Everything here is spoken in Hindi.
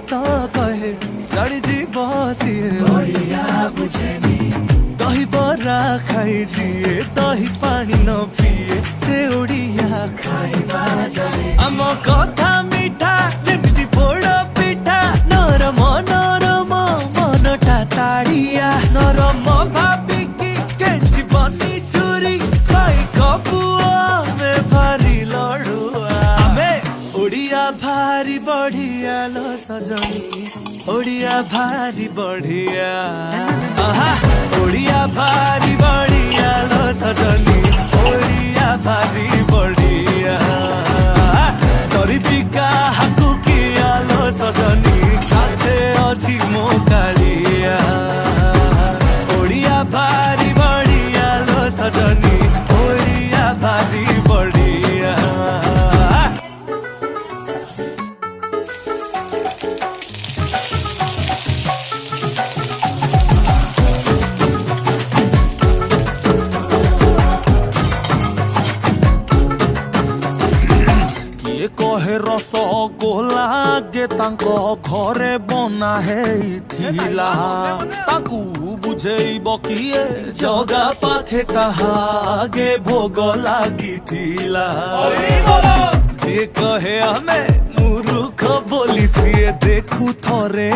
तो कहे गाड़ी जी बसिए बढ़िया बुझेनी दही बरा खाई दिए दही पानी न पिए से ओडिया खाइबा जाने आम कथा मिठा जेमिति पोड़ पिठा नरम नरम मनटा ताड़िया नरम भाबिकी केंची बनी चुरी खाई कपुआ में भारी लड़ुआ आमे ओडिया भारी बढ़िया लो सजनी ओडिया भारी बढ़िया आहा ओडिया भारी बढ़िया लो सजनी ओडिया भारी बढ़िया गरीबिका हाकु किया लो सजनी साथे अछि मो कालिया ओडिया भारी बढ़िया लो सजनी ओडिया भारी बढ़िया कहे रस गोला गे तांको घरे बना हेइथिला ताकू बुझेइब किए जगा पाखे ताहा गे भोग लागिथिला जे कहे हमें मूर्ख बोली सिए देखू थरे।